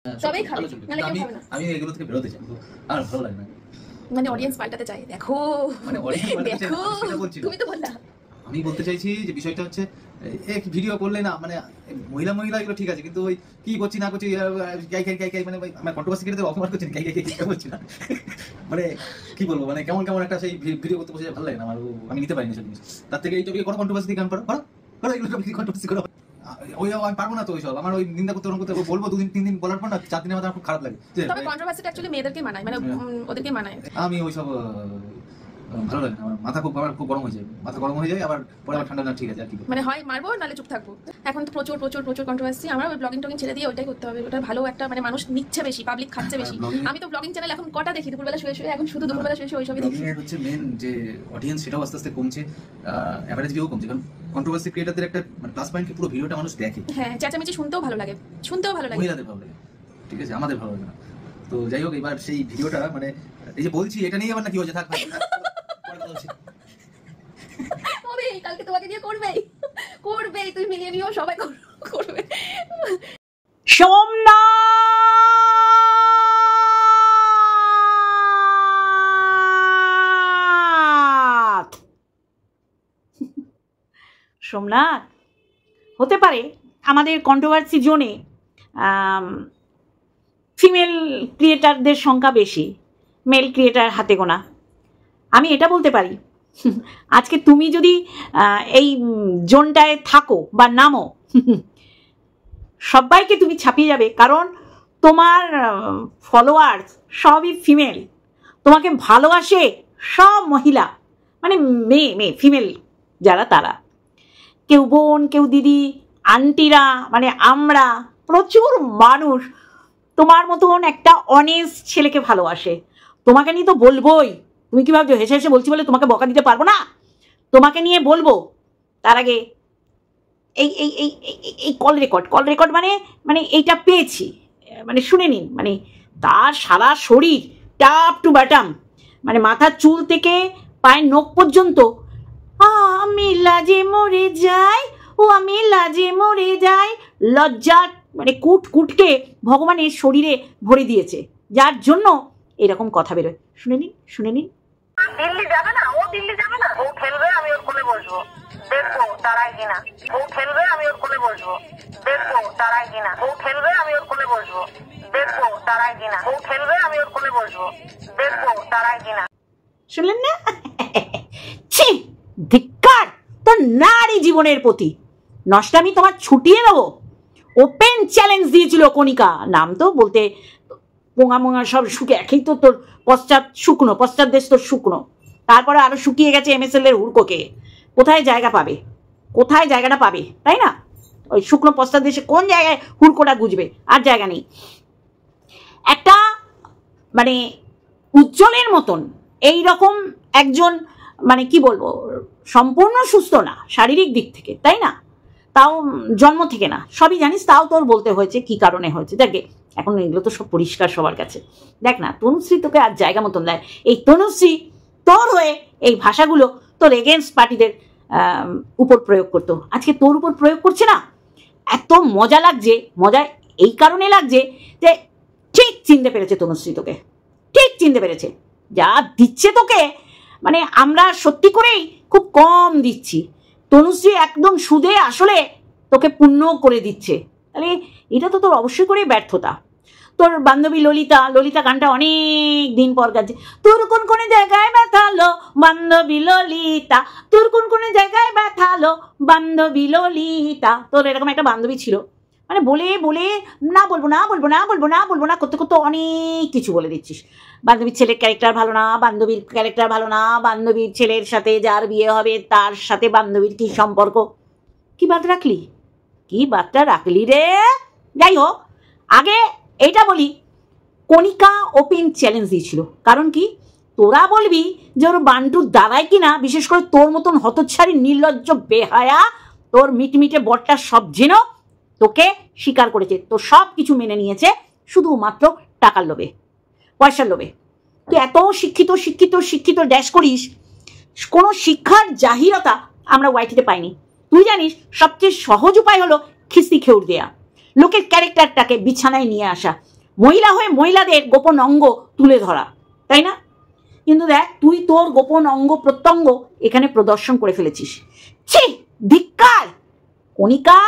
তবেই খাবে, নালে কেউ খাবে না। আমি এগুলো থেকে বেরোতে চাই, আর ভালো লাগে না। মানে অডিয়েন্স পাল্টাতে চাই, দেখো মানে অডিয়েন্স পাল্টাতে চাই, দেখো সেটা বলছি না। তুমি তো বললা। আমি বলতে চাইছি যে বিষয়টা হচ্ছে এক ভিডিও করলে না, মানে মহিলা এগুলো ঠিক আছে, কিন্তু ওই কি করছি না করছি মানে আমার কন্ট্রোভার্সি ক্রিয়েটরদের অপমান করছি গাই বলছি না। মানে কি বলবো, মানে কেমন একটা সেই ভিডিও করতে বসে ভালো লাগে না আমার, আমি নিতে পারিনি সেই জিনিস। তার থেকে এই টপিকে কোনো কন্ট্রোভার্সি দিয়ে গান করো এগুলো কন্ট্রোভার্সি করো। ওই আমি পারবো না তো ওইসব, আমার ওই নিন্দা করতে বলবো 2 দিন 3 দিন বলার পর না 4 দিনের মধ্যে আমার খুব খারাপ লাগে। তবে কন্ট্রোভার্সিটা অ্যাকচুয়ালি মেয়েদেরকে মানায়, মানে ওদেরকে মানায়। আমি ওইসব ভালো লাগে না, আমার মাথা খুব গরম হয়ে যায়, আবার পরে আবার ঠান্ডা না, ঠিক আছে আর কি, মানে হয় মারবো নালে চুপ থাকবো। এখন তো প্রচুর কন্ট্রোভার্সি, আমার ওই ব্লগিং টগিং ছেড়ে দিয়ে ওইটাই করতে হবে। ওটা ভালো একটা, মানে মানুষ নিচ্ছে বেশি, পাবলিক খাচ্ছে বেশি। আমি তো ব্লগিং চ্যানেল এখন কটা দেখি, দুপুরবেলা শুয়ে এখন শুধু দুপুরবেলা শুয়ে ওইসবই দেখি। হচ্ছে মেন যে অডিয়েন্স, সেটাও আস্তে আস্তে কমছে, এভারেজ ভিউ কমছে, কারণ কন্ট্রোভার্সি ক্রিয়েটরদের একটা মানে প্লাস পয়েন্ট কি পুরো ভিডিওটা মানুষ দেখে। হ্যাঁ, চেঁচামেচি শুনতেও ভালো লাগে, মহিলাদের ভালো লাগে, ঠিক আছে, আমাদের ভালো লাগে না। তো যাই হোক, এবার সেই ভিডিওটা মানে এই যে বলছি, এটা নিয়ে আবার না কি হচ্ছে, থাক কালকে তোমাকে দিয়ে করবে তুমি মিলিয়ে নিও, সবাই করবে। সোমনাথ হতে পারে আমাদের কন্ট্রোভার্সি জোনে ফিমেল ক্রিয়েটারদের সংখ্যা বেশি, মেল ক্রিয়েটার হাতে গোনা। আমি এটা বলতে পারি, আজকে তুমি যদি এই জোনটায় থাকো বা নামো, সবাইকে তুমি ছাপিয়ে যাবে, কারণ তোমার ফলোয়ার্স সবই ফিমেল, তোমাকে ভালোবাসে সব মহিলা, মানে মেয়ে ফিমেল যারা, তারা কেউ বোন, কেউ দিদি, আন্টিরা, মানে আমরা প্রচুর মানুষ তোমার মতন একটা অনেস্ট ছেলেকে ভালোবাসে। তোমাকে নিয়ে তো বলবোই, তুমি কি ভাবছো হেসে হেসে বলছি বলে তোমাকে বকা দিতে পারবো না? তোমাকে নিয়ে বলবো। তার আগে এই কল রেকর্ড মানে এইটা পেয়েছি, মানে শুনে নিন, মানে তার সারা শরীর টাপ টু বাটাম, মানে মাথার চুল থেকে পায়ের নখ পর্যন্ত আমি লাজে মরে যাই, আমি লাজে মরে যাই, লজ্জা মানে কুটকে ভগবানের শরীরে ভরে দিয়েছে, যার জন্য এরকম কথা বেরোয়। শুনে নিন। দিল্লি যাবে না, ও দিল্লি যাবে না, ও খেলবে, আমি ওর কোলে বসবো, দেখবো তারাই কিনা। ও খেলবে, আমি ওর কোলে বসবো, দেখবো তারাই কিনা। ও খেলবে, আমি ওর কোলে বসবো, দেখবো তারাই কিনা। ও খেলবে, আমি ওর কোলে বসবো, দেখবো তারাই কিনা। শুনলেন না? ছি, ধিক্কার তোর নারী জীবনের প্রতি। নষ্টামি তোমার ছুটিয়ে দেবো। ওপেন চ্যালেঞ্জ দিয়েছিল কণিকা, নাম তো বলতে পোঙা সব শুকে, একেই তো তোর পশ্চাৎ দেশ তোর শুকনো, তারপরে আরো শুকিয়ে গেছে MSL এর হুড়কোকে। কোথায় জায়গাটা পাবে, তাই না? ওই শুকনো পশ্চাৎ দেশে কোন জায়গায় হুড়কোটা গুজবে? আর জায়গা নেই। একটা মানে উজ্জ্বলের মতন এই রকম একজন, মানে কি বলবো, সম্পূর্ণ সুস্থ না শারীরিক দিক থেকে, তাই না? তাও জন্ম থেকে না, সবই জানিস, তাও তোর বলতে হয়েছে কি কারণে হয়েছে। দেখে এখন এগুলো তো সব পরিষ্কার সবার কাছে। দেখ না, তনুশ্রী তোকে আর জায়গা মতন দেয়। এই তনুশ্রী তোর হয়ে এই ভাষাগুলো তোর এগেনস্ট পার্টিদের উপর প্রয়োগ করতো, আজকে তোর উপর প্রয়োগ করছে না। এত মজা লাগছে, মজা এই কারণে লাগছে যে ঠিক চিনতে পেরেছে তনুশ্রী তোকে, ঠিক চিনতে পেরেছে। যা দিচ্ছে তোকে, মানে আমরা সত্যি করেই খুব কম দিচ্ছি, তনুশ্রী একদম সুদে আসলে তোকে পূর্ণ করে দিচ্ছে। তাহলে এটা তো তোর অবশ্যই করে ব্যর্থতা। তোর বান্ধবী ললিতা গানটা অনেক দিন পর গাচ্ছে, তোর কোন জায়গায় ব্যথালো বান্ধবী ললিতা, তোর কোন জায়গায় ব্যথালো বান্ধবী ললিতা। তোর এরকম একটা বান্ধবী ছিল, মানে বলে না বলবো না করতে অনেক কিছু বলে দিচ্ছিস। বান্ধবীর ছেলের ক্যারেক্টার ভালো না, বান্ধবীর ক্যারেক্টার ভালো না, বান্ধবীর ছেলের সাথে যার বিয়ে হবে তার সাথে বান্ধবীর কি সম্পর্ক, কি বার্তা রাখলি রে? যাই হোক, আগে এইটা বলি, কণিকা ওপেন চ্যালেঞ্জ দিয়েছিল, কারণ কি তোরা বলবি যে ওর বান্টুর দাদাই কিনা, বিশেষ করে তোর মতন হতচ্ছাড়ি নির্লজ্জ বেহায়া তোর মিটমিটে বরটা সব যেন তোকে স্বীকার করেছে, তোর সব কিছু মেনে নিয়েছে শুধুমাত্র টাকার লোভে, পয়সার লোভে। তুই এত শিক্ষিত ড্যাশ করিস, কোনো শিক্ষার জাহিরতা আমরা ওয়াইটিতে পাইনি। তুই জানিস সবচেয়ে সহজ উপায় হলো খিস্তি খেউড় দেয়া, লোকের ক্যারেক্টারটাকে বিছানায় নিয়ে আসা। মহিলা হয়ে মহিলাদের গোপন অঙ্গ তুলে ধরা, তাই না? কিন্তু দেখ, তুই তোর গোপন অঙ্গ প্রত্যঙ্গ এখানে প্রদর্শন করে ফেলেছিস। ছি, ধিক্কার! কণিকা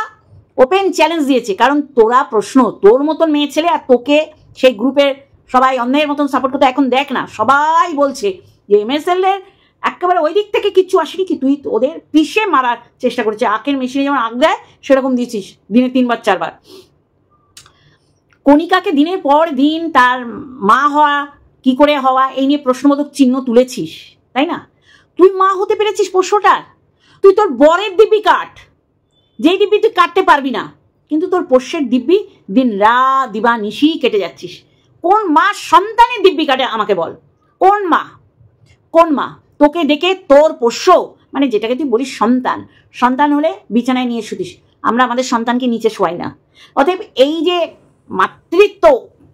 ওপেন চ্যালেঞ্জ দিয়েছে, কারণ তোরা প্রশ্ন, তোর মতন মেয়ে ছেলে আর তোকে সেই গ্রুপের সবাই অন্যের মতন সাপোর্ট করতে, এখন দেখ না সবাই বলছে যে MSL এর একেবারে ওই দিক থেকে কিচ্ছু আসেনি, কি তুই ওদের পিষে মারার চেষ্টা করেছে। আখের মেশিনে যেমন আগ দেয় সেরকম দিয়েছিস দিনে 3 বার 4 বার। কণিকাকে দিনের পর দিন তার মা হওয়া কি করে হওয়া এই নিয়ে প্রশ্নবোধক চিহ্ন তুলেছিস, তাই না? তুই মা হতে পেরেছিস পোষ্যটার? তুই তোর বরের দিব্যি কাট, যেই দিব্যি তুই কাটতে পারবি না, কিন্তু তোর পোষ্যের দিব্যি দিন রাত দিবা নিশি কেটে যাচ্ছিস। কোন মা সন্তানের দিব্যি কাটে আমাকে বল? কোন মা? কোন মা? তোকে ডেকে তোর পোষ্য, মানে যেটাকে তুই বলিস সন্তান, সন্তান হলে বিছানায় নিয়ে শুতিস, আমরা আমাদের সন্তানকে নিচে শোয়াই না। অতএব এই যে মাতৃত্ব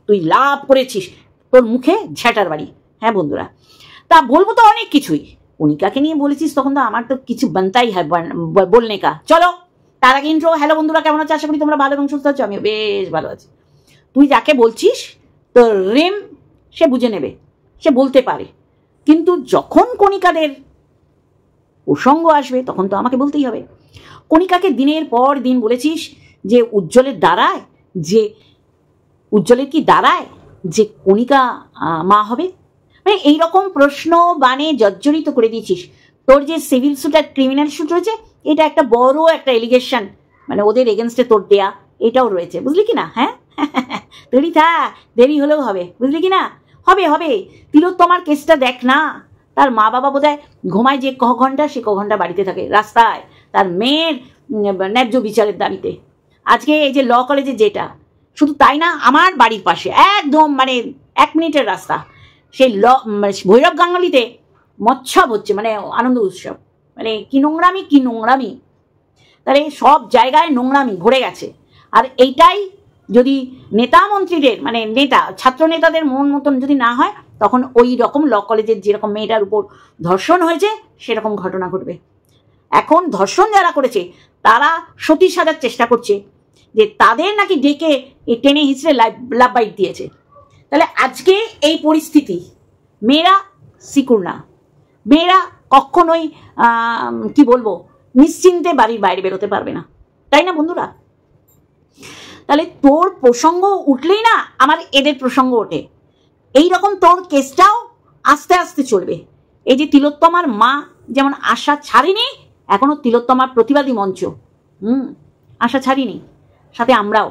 তুই লাভ করেছিস, তোর মুখে ঝ্যাটার বাড়ি। হ্যাঁ বন্ধুরা, তা বলবো তো অনেক কিছুই। কণিকাকে নিয়ে বলেছিস, তখন তো আমার তো কিছু বানতাই হয় বলনে কা। চলো তার আগে ইন্ট্রো। হ্যালো বন্ধুরা, কেমন আছো? আশা করি তোমরা ভালো এবং সুস্থ আছো। আমিও বেশ ভালো আছি। তুই যাকে বলছিস তোর রেম, সে বুঝে নেবে, সে বলতে পারে, কিন্তু যখন কণিকাদের প্রসঙ্গ আসবে তখন তো আমাকে বলতেই হবে। কণিকাকে দিনের পর দিন বলেছিস যে উজ্জ্বলের দ্বারায়, যে উজ্জ্বলের কি দাঁড়ায় যে কণিকা মা হবে, মানে এইরকম প্রশ্ন বানে জর্জরিত করে দিয়েছিস। তোর যে সিভিল স্যুট আর ক্রিমিনাল স্যুট রয়েছে, এটা একটা বড় একটা এলিগেশন, মানে ওদের এগেনস্টে তোর দেয়া এটাও রয়েছে, বুঝলি কি না? হ্যাঁ, দেরি থাক, দেরি হলেও হবে, বুঝলি কি না? হবে হবে। তিলোত্তমার কেসটা দেখ না, তার মা বাবা বোধহয় ঘুমায় যে ঘন্টা, সে ঘন্টা বাড়িতে থাকে রাস্তায় তার মেয়ের ন্যায্য বিচারের দাবিতে। আজকে এই যে ল কলেজে যেটা, শুধু তাই না, আমার বাড়ির পাশে একদম মানে 1 মিনিটের রাস্তা, সেই ভৈরব গাঙ্গুলিতে মৎসব হচ্ছে, মানে আনন্দ উৎসব, মানে কি নোংরামি, কি নোংরামি। তাহলে সব জায়গায় নোংরামি ভরে গেছে। আর এইটাই যদি নেতা মন্ত্রীদের, মানে নেতা ছাত্র নেতাদের মন মতন যদি না হয়, তখন ওই রকম ল কলেজের যেরকম মেয়েটার উপর ধর্ষণ হয়েছে সেরকম ঘটনা ঘটবে। এখন ধর্ষণ যারা করেছে তারা সতী সাজার চেষ্টা করছে যে তাদের নাকি ডেকে টেনে হিঁচড়ে লাভ বাইট দিয়েছে। তাহলে আজকে এই পরিস্থিতি, মেয়েরা সিকুর না, মেয়েরা কখনোই কি বলবো নিশ্চিন্তে বাড়ির বাইরে বেরোতে পারবে না, তাই না বন্ধুরা? তাহলে তোর প্রসঙ্গ উঠলেই না আমার এদের প্রসঙ্গ ওঠে। এই রকম তোর কেসটাও আস্তে আস্তে চলবে। এই যে তিলোত্তমার মা যেমন আশা ছাড়েনি, এখনো তিলোত্তমার প্রতিবাদী মঞ্চ আশা ছাড়িনি, সাথে আমরাও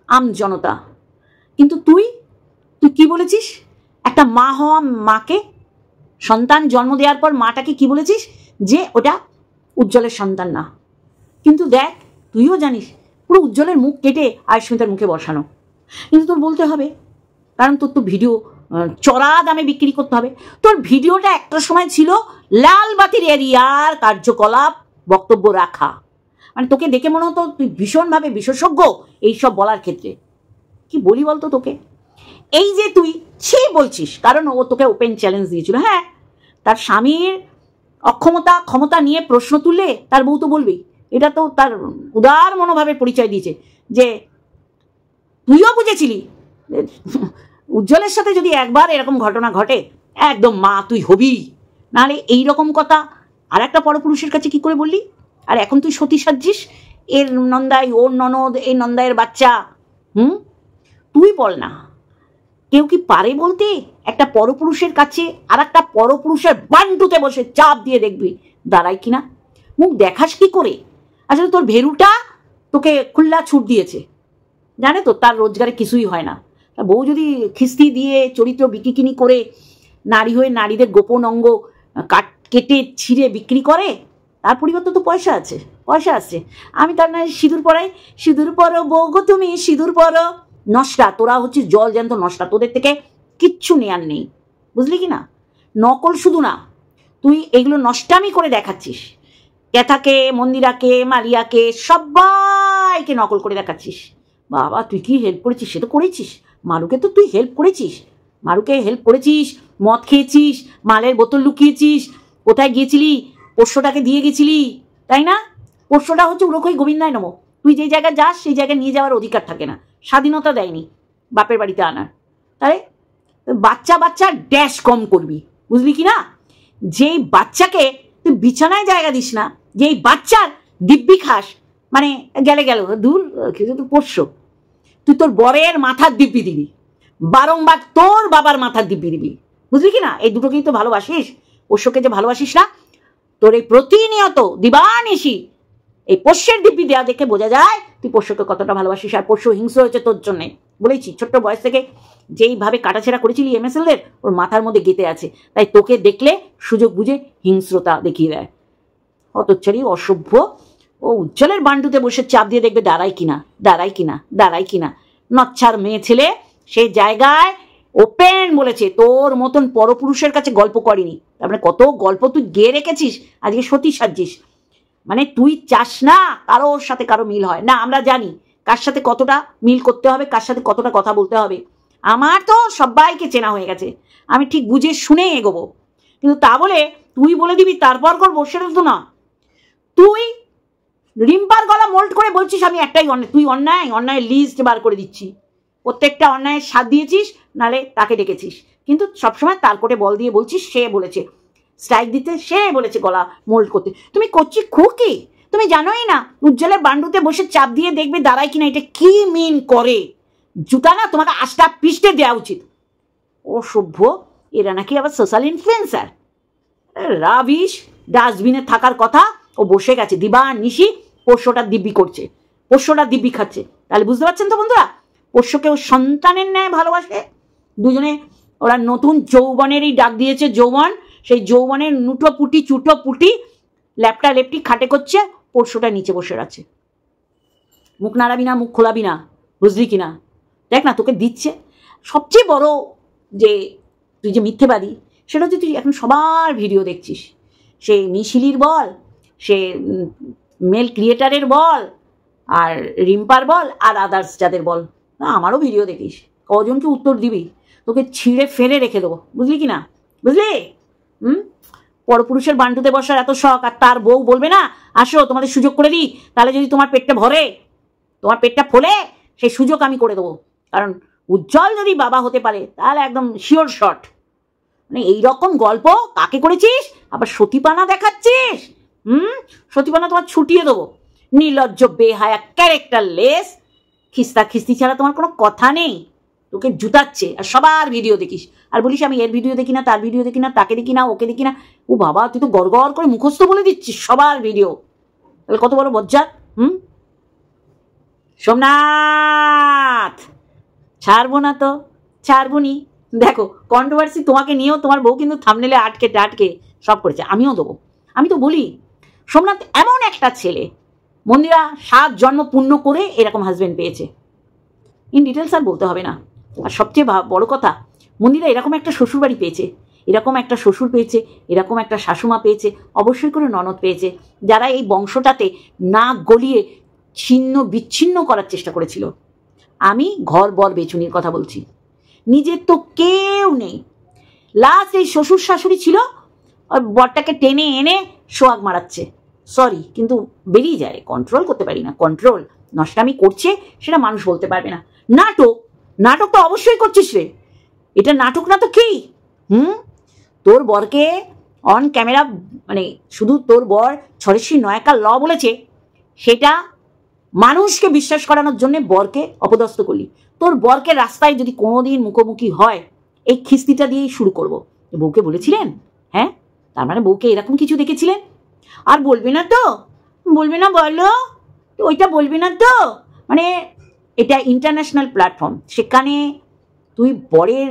আম জনতা। কিন্তু তুই কি বলেছিস? একটা মা হওয়া মাকে, সন্তান জন্ম দেওয়ার পর মাটাকে কি বলেছিস? যে ওটা উজ্জ্বলের সন্তান না। কিন্তু দেখ, তুইও জানিস পুরো উজ্জ্বলের মুখ কেটে আয়ুষ্মিতার মুখে বসানো, কিন্তু তোর বলতে হবে, কারণ তোর তো ভিডিও চড়া দামে বিক্রি করতে হবে। তোর ভিডিওটা একটা সময় ছিল লাল বাতির এরিয়ার কার্যকলাপ বক্তব্য রাখা, মানে তোকে দেখে মনে হতো তুই ভীষণভাবে বিশেষজ্ঞ এইসব বলার ক্ষেত্রে। কি বলি বলতো তোকে? এই যে তুই ছি বলছিস, কারণ ও তোকে ওপেন চ্যালেঞ্জ দিয়েছিল। হ্যাঁ, তার স্বামীর ক্ষমতা নিয়ে প্রশ্ন তুললে তার বউ তো বলবি, এটা তো তার উদার মনোভাবের পরিচয় দিয়েছে। যে তুইও বুঝেছিলি উজ্জ্বলের সাথে যদি একবার এরকম ঘটনা ঘটে, একদম মা তুই হবি, নাহলে এইরকম কথা আর একটা পরপুরুষের কাছে কি করে বললি? আর এখন তুই সতী সাজছিস, এর নন্দাই, ওর ননদ, এই নন্দাইয়ের বাচ্চা। তুই বল না, কেউ কি পারে বলতে একটা পরপুরুষের কাছে আর একটা পরপুরুষের বান্টুতে বসে চাপ দিয়ে দেখবি দাঁড়ায় কিনা? মুখ দেখাস কি করে? আসলে তোর ভেরুটা তোকে খুল্লা ছুট দিয়েছে, জানে তো তার রোজগারে কিছুই হয় না। বউ যদি খিস্তি দিয়ে চরিত্র বিকিকিনি করে নারী হয়ে নারীদের গোপন অঙ্গ কেটে ছিঁড়ে বিক্রি করে, তার পরিবর্তে তো পয়সা আছে, পয়সা আসছে। আমি তার না সিঁদুর পরাই, সিঁদুর পরো বউ গো তুমি সিঁদুর পরো। নষ্টা, তোরা হচ্ছে জল জ্যান্ত নষ্টা, তোদের থেকে কিচ্ছু নেয়ার নেই, বুঝলি কি না? নকল শুধু না, তুই এগুলো নষ্টামি করে দেখাচ্ছিস। ক্যাথাকে, মন্দিরাকে, মারিয়াকে, সবাইকে নকল করে দেখাচ্ছিস। বাবা, তুই কি হেল্প করেছিস? সে তো করেছিস। মারুকে তো তুই হেল্প করেছিস, মারুকে হেল্প করেছিস, মদ খেয়েছিস, মালের বোতল লুকিয়েছিস, কোথায় গিয়েছিলি? পোষ্যটাকে দিয়ে গেছিলি, তাই না? পোষ্যটা হচ্ছে উরকই গোবিন্দায় নমঃ। তুই যে জায়গায় যাস সেই জায়গায় নিয়ে যাওয়ার অধিকার থাকে না, স্বাধীনতা দেয়নি। বাপের বাড়িতে আনার। তাহলে বাচ্চা বাচ্চা ড্যাশ কম করবি, বুঝলি কি না? যেই বাচ্চাকে তুই বিছানায় জায়গা দিস না, যেই বাচ্চার দিব্যি খাস, মানে গেলে গেল দূর কিছু তুই পোষ্য, তুই তোর বরের মাথার দিব্যি দিবি, বারংবার তোর বাবার মাথার দিব্যি দিবি, বুঝলি কি না? এই দুটোকেই তো ভালোবাসিস, পোষ্যকে যে ভালোবাসিস না। তোর এই প্রতিনিয়ত দিবানিশি এই পোষ্যের দিব্যি দেওয়া দেখে বোঝা যায় তুই পোষ্যকে কতটা ভালোবাসিস। আর পোষ্য হিংস্র হয়েছে তোর জন্যে, বলেছি ছোট্ট বয়স থেকে যেইভাবে কাটাছেড়া করেছিলি এমএসএলদের, ওর মাথার মধ্যে গেঁথে আছে। তাই তোকে দেখলে সুযোগ বুঝে হিংস্রতা দেখিয়ে দেয়। হতচ্ছাড়ি, অসভ্য। ও উজ্জ্বলের বান্ডুতে বসে চাপ দিয়ে দেখবে দাঁড়াই কিনা, দাঁড়াই কিনা, দাঁড়াই কিনা। নচ্ছার মেয়ে ছেলে সেই জায়গায় ওপেন বলেছে তোর মতন পরপুরুষের কাছে গল্প করেনি। তারপরে কত গল্প তুই গেয়ে রেখেছিস, আজকে সতী সাজছিস। মানে তুই চাস না কারোর সাথে কারো মিল হয় না। আমরা জানি কার সাথে কতটা মিল করতে হবে, কার সাথে কতটা কথা বলতে হবে। আমার তো সবাইকে চেনা হয়ে গেছে, আমি ঠিক বুঝে শুনে এগোবো। কিন্তু তা বলে তুই বলে দিবি তারপর করবো, সেটা তো না। তুই রিম্পার গলা মোল্ড করে বলছিস আমি একটাই অন্যায়, তুই অন্যায়ের লিস্ট বার করে দিচ্ছি। প্রত্যেকটা অন্যায়ের সাথ দিয়েছিস, নালে তাকে ডেকেছিস, কিন্তু সবসময় তার কোটে বল দিয়ে বলছিস সে বলেছে, স্ট্রাইক দিতে সে বলেছে গলা মোল্ড করতে। তুমি করছি খুকি, তুমি জানোই না উজ্জ্বলের বান্ডুতে বসে চাপ দিয়ে দেখবে দাঁড়ায় কিনা এটা কি মিন করে। জুতা না তোমাকে 8টা পিষ্টে দেওয়া উচিত। ও সভ্য, এরা নাকি আবার সোশ্যাল ইনফ্লুয়েন্সার। রাবিশ, ডাস্টবিনে থাকার কথা, ও বসে গেছে দিবানিশি পোষ্যটা দিব্যি করছে, পোষ্যটা দিব্যি খাচ্ছে। তাহলে বুঝতে পারছেন তো বন্ধুরা, পোষ্যকে ও সন্তানের ন্যায় ভালোবাসে। দুজনে ওরা নতুন যৌবনেরই ডাক দিয়েছে, যৌবন। সেই যৌবনের নুটোপুটি চুটোপুটি ল্যাপটা লেপটি খাটে করছে, পোষ্যটা নিচে বসে আছে। মুখ নাড়াবি না, মুখ খোলাবি না, বুঝলি কিনা? দেখ না তোকে দিচ্ছে। সবচেয়ে বড় যে তুই যে মিথ্যেবাদী, সেটা হচ্ছে তুই এখন সবার ভিডিও দেখছিস। সে মিশিলির বল, সে মেল ক্রিয়েটারের বল, আর রিম্পার বল, আর আদার্স যাদের বল, না আমারও ভিডিও দেখিস। কজনকে উত্তর দিবি? তোকে ছিঁড়ে ফেলে রেখে দেবো, বুঝলি কি না? বুঝলি? পরপুরুষের বান্ডুতে বসার এত শখ, আর তার বউ বলবে না আসো তোমাদের সুযোগ করে দিই, তাহলে যদি তোমার পেটটা ভরে, তোমার পেটটা ফোলে, সেই সুযোগ আমি করে দেবো। কারণ উজ্জ্বল যদি বাবা হতে পারে তাহলে একদম শিওর শট। মানে এইরকম গল্প কাকে করেছিস? আবার সতীপানা দেখাচ্ছিস। সতীপানা তোমার ছুটিয়ে দেবো। নির্লজ্জ, বেহায়া, ক্যারেক্টারলেস, খিস্তা খিস্তি ছাড়া তোমার কোনো কথা নেই। তোকে জুতাচ্ছে, আর সবার ভিডিও দেখিস, আর বলিস আমি এর ভিডিও দেখি না, তার ভিডিও দেখি না, তাকে দেখি না, ওকে দেখি না। ও বাবা, তুই তো গড় গড় করে মুখস্থ বলে দিচ্ছিস সবার ভিডিও। তাহলে কত বড় বজ্জাত। সোমনাথ, ছাড়বো না তো, ছাড়বুনি। দেখো কন্ট্রোভার্সি তোমাকে নিয়েও তোমার বউ কিন্তু থাম্বনেলে আটকে সব করেছে। আমিও দেবো। আমি তো বলি সোমনাথ এমন একটা ছেলে, মন্দিরা 7 জন্ম পূর্ণ করে এরকম হাজবেন্ড পেয়েছে। ইন ডিটেলস আর বলতে হবে না। আর সবচেয়ে বড় কথা, মন্দিরা এরকম একটা শ্বশুরবাড়ি পেয়েছে, এরকম একটা শ্বশুর পেয়েছে, এরকম একটা শাশুমা পেয়েছে, অবশ্যই করে ননদ পেয়েছে, যারা এই বংশটাতে না গলিয়ে ছিন্ন বিচ্ছিন্ন করার চেষ্টা করেছিল। আমি ঘর বর বেচুনির কথা বলছি, নিজের তো কেউ নেই। লাস্ট এই শ্বশুর শাশুড়ি ছিল, ওই বরটাকে টেনে এনে সোয়াগ মারাচ্ছে। সরি, কিন্তু বেরিয়ে যায়, কন্ট্রোল করতে পারি না। কন্ট্রোল নষ্টামি করছে সেটা মানুষ বলতে পারবে না। নাটক, নাটক তো অবশ্যই করছিস রে। এটা নাটক না তো কি? তোর বরকে অন ক্যামেরা, মানে শুধু তোর বর 609 ল বলেছে, সেটা মানুষকে বিশ্বাস করানোর জন্য বরকে অপদস্থ করলি। তোর বরকে রাস্তায় যদি কোনোদিন মুখোমুখি হয়, এই খিস্তিটা দিয়েই শুরু করব। বউকে বলেছিলেন? হ্যাঁ, তার মানে বউকে এরকম কিছু দেখেছিলেন? আর বলবি না তো? বলবি না বলো? ওইটা বলবি না তো? মানে এটা ইন্টারন্যাশনাল প্ল্যাটফর্ম, সেখানে তুই বরের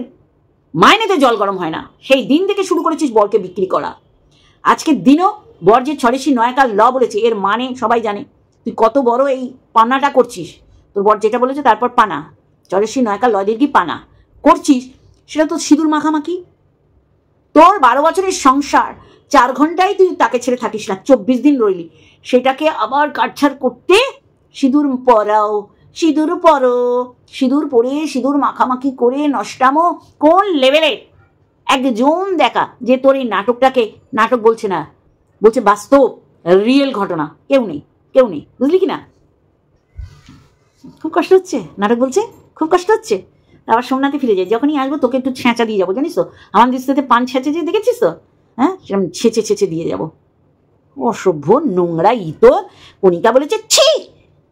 মাইনেতে জল গরম হয় না। সেই দিন থেকে শুরু করেছিস বরকে বিক্রি করা। আজকের দিনও বর যে 609 ল বলেছে, এর মানে সবাই জানে। তুই কত বড় এই পানাটা করছিস। তোর বর যেটা বলেছে তারপর পানা, 609 ল দিয়ে কি পানা করছিস, সেটা তো সিঁদুর মাখামাখি। তোর 12 বছরের সংসার, 4 ঘন্টায় তুই তাকে ছেড়ে থাকিস না, 24 দিন রইলি। সেটাকে আবার কাটছাড় করতে সিঁদুর পরাও, সিঁদুর পরো, সিঁদুর পরে সিঁদুর মাখামাখি করে নষ্টামো কোন লেভেলে। একজন দেখা যে তোর এই নাটকটাকে নাটক বলছে না, বলছে বাস্তব রিয়েল ঘটনা। কেউ নেই, কেউ নেই, বুঝলি কি না? খুব কষ্ট হচ্ছে, নাটক বলছে খুব কষ্ট হচ্ছে। আবার সোমনাথে ফিরে যাই, যখনই আসবো তোকে একটু ছেঁচা দিয়ে যাবো, জানিস তো আমার দৃষ্টিতে পান ছেঁচে যে দেখেছিস তো, হ্যাঁ সেরকম ছেঁচে ছেঁচে দিয়ে যাবো। অসভ্য নোংরা ইতো। কণিকা বলেছে ছি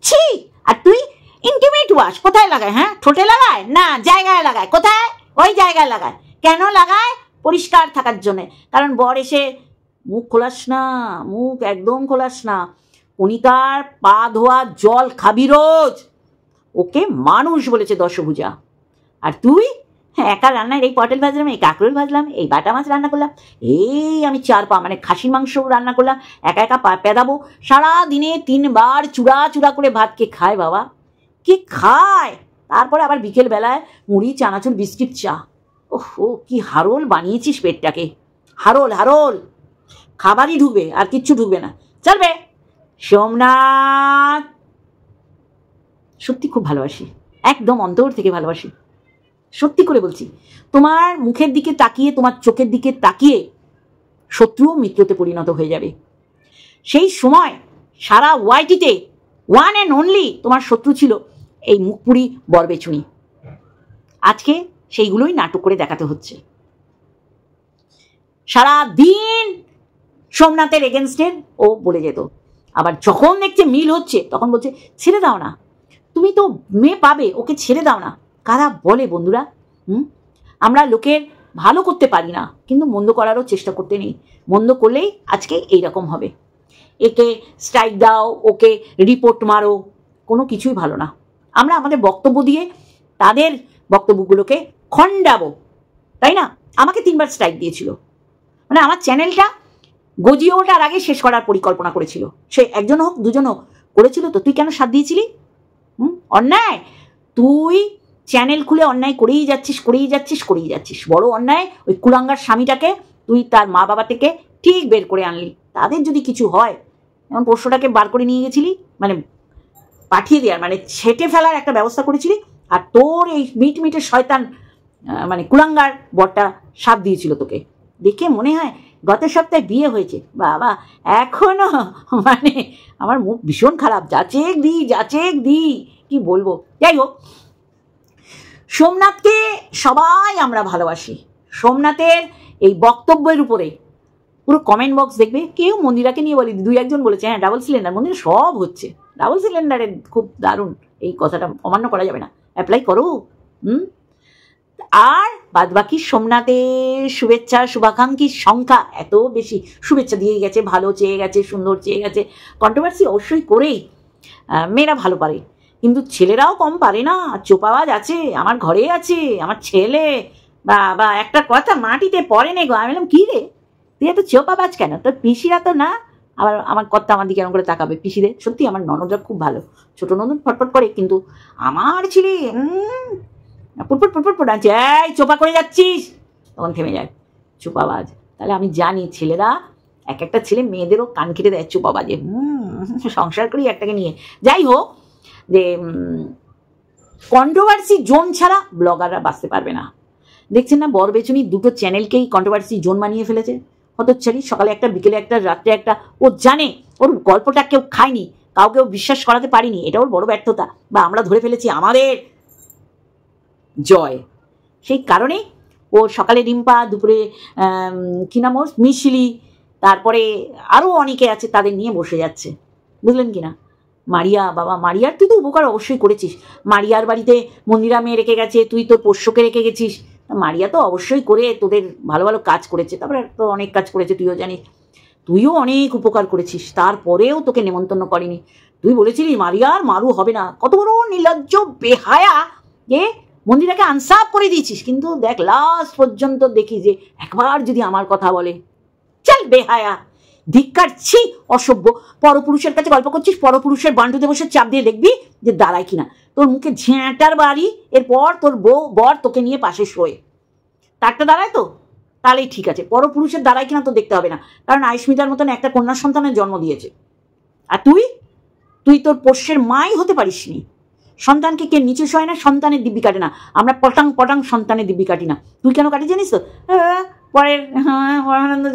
ছি। আর তুই ইন্টিমেট ওয়াশ কোথায় লাগায়? হ্যাঁ ঠোঁটে লাগায় না, জায়গায় লাগায়। কোথায়? ওই জায়গায় লাগায়। কেন লাগায়? পরিষ্কার থাকার জন্যে। কারণ বর এসে মুখ খোলাস না, মুখ একদম খোলাস না। কণিকার পা ধোয়া জল খাবি রোজ। ওকে মানুষ বলেছে দশভুজা। আর তুই একা রান্নার এই পটল ভাজলাম, এই কাঁকরোল ভাজলাম, এই বাটা মাছ রান্না করলাম, এই আমি 4 পা মানে খাসির মাংস রান্না করলাম, একা একা পেদাবো। সারা দিনে 3 বার চূড়া চূড়া করে ভাত কে খায় বাবা? কে খায়? তারপরে আবার বিকেল বেলায় মুড়ি, চানাচুর, বিস্কিট, চা। ওহো কি হারোল বানিয়েছিস পেটটাকে। হারোল হারোল। খাবারই ঢুকবে আর কিচ্ছু ঢুকবে না। চলবে। সোমনাথ সত্যি খুব ভালোবাসি, একদম অন্তর থেকে ভালোবাসি, সত্যি করে বলছি। তোমার মুখের দিকে তাকিয়ে, তোমার চোখের দিকে তাকিয়ে শত্রু মিত্রতে পরিণত হয়ে যাবে। সেই সময় সারা ওয়াইটিতে ওয়ান অ্যান্ড অনলি তোমার শত্রু ছিল এই মুখপুরি বরবেচুনি। আজকে সেইগুলোই নাটক করে দেখাতে হচ্ছে। সারা দিন সোমনাথের এগেনস্টের ও বলে যেত, আবার যখন দেখছে মিল হচ্ছে তখন বলছে ছেড়ে দাও না, তুমি তো মেয়ে পাবে, ওকে ছেড়ে দাও না। কারা বলে বন্ধুরা? আমরা লোকের ভালো করতে পারি না, কিন্তু মন্দ করারও চেষ্টা করতে নেই। মন্দ করলেই আজকে এইরকম হবে। একে স্ট্রাইক দাও, ওকে রিপোর্ট মারো, কোনো কিছুই ভালো না। আমরা আমাদের বক্তব্য দিয়ে তাদের বক্তব্যগুলোকে খণ্ডাবো, তাই না? আমাকে 3 বার স্ট্রাইক দিয়েছিল, মানে আমার চ্যানেলটা গজিয়ে ওঠার আগে শেষ করার পরিকল্পনা করেছিল। সে একজন হোক দুজন হোক করেছিল, তো তুই কেন সাথ দিয়েছিলি? অন্যায়। তুই চ্যানেল খুলে অন্যায় করেই যাচ্ছিস, করেই যাচ্ছিস, করেই যাচ্ছিস। বড় অন্যায় ওই কুলাঙ্গার স্বামীটাকে তুই তার মা বাবা থেকে ঠিক বের করে আনলি। তাদের যদি কিছু হয়, যেমন পোষ্যটাকে বার করে নিয়ে গেছিলি, মানে পাঠিয়ে দেওয়ার মানে ছেটে ফেলার একটা ব্যবস্থা করেছিলি, আর তোর এই মিটমিটে শয়তান মানে কুলাঙ্গার বরটা সাথ দিয়েছিল তোকে। দেখে মনে হয় গত সপ্তাহে বিয়ে হয়েছে। বাবা এখনো মানে আমার মুখ ভীষণ খারাপ। যাচেক দি কি বলবো। যাই হোক, সোমনাথকে সবাই আমরা ভালোবাসি। সোমনাথের এই বক্তব্যের উপরে পুরো কমেন্ট বক্স দেখবে, কেউ মন্দিরাকে নিয়ে বলি, 2-1 বলেছে হ্যাঁ ডাবল সিলিন্ডার, মন্দিরা সব হচ্ছে। ডাবল সিলিন্ডারের খুব দারুণ, এই কথাটা অমান্য করা যাবে না, অ্যাপ্লাই করো। আর বাদ বাকি সোমনাথের শুভেচ্ছা শুভাকাঙ্ক্ষীর সংখ্যা এত বেশি, শুভেচ্ছা দিয়ে গেছে, ভালো চেয়ে গেছে, সুন্দর চেয়ে গেছে। কন্ট্রোভার্সি অবশ্যই করেই মেয়েরা ভালো পারে, কিন্তু ছেলেরাও কম পারে না। চোপাবাজ আছে, আমার ঘরে আছে আমার ছেলে। বা একটা কথা মাটিতে পড়ে নে গো। আমি বললাম কি রে তুই এত চোপাবাজ কেন? তোর পিসিরা তো না। আবার আমার কর্তা আমার দিকে এমন করে তাকাবে। পিসিদের সত্যি আমার ননদরা খুব ভালো, ছোট ননদ ফটফট করে, কিন্তু আমার ছেলে পুটপুট পুটপুট পুট আছে, এই চোপা করে যাচ্ছিস, তখন থেমে যায়। চোপাবাজ। তাহলে আমি জানি ছেলেরা এক একটা ছেলে মেয়েদেরও কান কেটে দেয় চোপাবাজে। সংসার করি একটাকে নিয়ে। যাই হোক, যে কন্ট্রোভার্সি জোন ছাড়া ব্লগাররা বাঁচতে পারবে না। দেখছেন না বরবেচুনি 2টো চ্যানেলকেই কন্ট্রোভার্সি জোন বানিয়ে ফেলেছে। হতচ্ছাড়ি, সকালে একটা, বিকেলে একটা, রাত্রে একটা। ও জানে ওর গল্পটা কেউ খায়নি, কাউকেও বিশ্বাস করাতে পারিনি, এটা ওর বড় ব্যর্থতা, বা আমরা ধরে ফেলেছি আমাদের জয়। সেই কারণেই ও সকালে রিম্পা, দুপুরে কি নাম ওর মিশিলি, তারপরে আরও অনেকে আছে, তাদের নিয়ে বসে যাচ্ছে। বুঝলেন কি না? মারিয়া, বাবা মারিয়ার তুই তো উপকার অবশ্যই করেছিস। মারিয়ার বাড়িতে মন্দিরা মেয়ে রেখে গেছে, তুই তোর পোষ্যকে রেখে গেছিস। মারিয়া তো অবশ্যই করে তোদের ভালো ভালো কাজ করেছে, তারপরে তো অনেক কাজ করেছে, তুইও জানিস। তুইও অনেক উপকার করেছিস, তারপরেও তোকে নেমন্তন্ন করেনি। তুই বলেছিলি মারিয়ার মারু হবে না। কত বড় নির্লজ্জ বেহায়া যে মন্দিরাকে আনসাফ করে দিয়েছিস। কিন্তু দেখ লাস্ট পর্যন্ত দেখি যে একবার যদি আমার কথা বলে, চল বেহায়া, ধিক্কার, ছি, অসভ্য। পরপুরুষের কাছে গল্প করছিস, পরপুরুষের বান্ডুতে বসে চাপ দিয়ে দেখবি যে দাঁড়ায় কিনা। তোর মুখে ঝেঁটার বাড়ি, এরপর তোর বর তোকে নিয়ে পাশে শোয়ে, তারটা দাঁড়ায় তো, তাহলেই ঠিক আছে। পরপুরুষের দাঁড়ায় কিনা তো দেখতে হবে না, কারণ আয়ুষ্মিতার মতন একটা কন্যা সন্তানের জন্ম দিয়েছে। আর তুই তোর পোষ্যের মাই হতে পারিসনি। সন্তানকে কে নিচে শোয় না, সন্তানের দিব্যি কাটে না। আমরা পটাং পটাং সন্তানের দিব্যি কাটি না। তুই কেন কাটি জানিস তো? পরের পরমানন্দ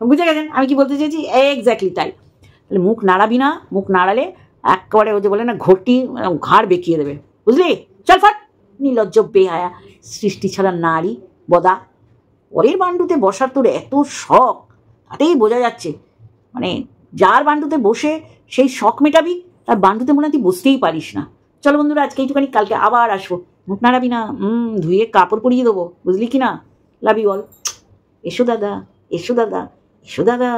বুঝে গেছেন আমি কি বলতে চেয়েছি? এক্স্যাক্টলি তাই। তাহলে মুখ নাড়াবি না, মুখ নাড়ালে একেবারে ও যে বলে না ঘটি ঘাড় বেঁকিয়ে দেবে। বুঝলি? চল ফট, নির্লজ্জ বেহায়া, সৃষ্টি ছাড়া নারী বদা। পরের বান্ডুতে বসার তোর এত শখ, তাতেই বোঝা যাচ্ছে মানে যার বান্ডুতে বসে সেই শখ মেটাবি, তার বান্ডুতে মনে হয় তুই বসতেই পারিস না। চলো বন্ধুরা, আজকে এইটুখানি, কালকে আবার আসবো। মুখ নাড়াবি না, ধুয়ে কাপড় পরিয়ে দেবো, বুঝলি কি না? Love you all. এসো দাদা, এসো দাদা, এসো দাদা।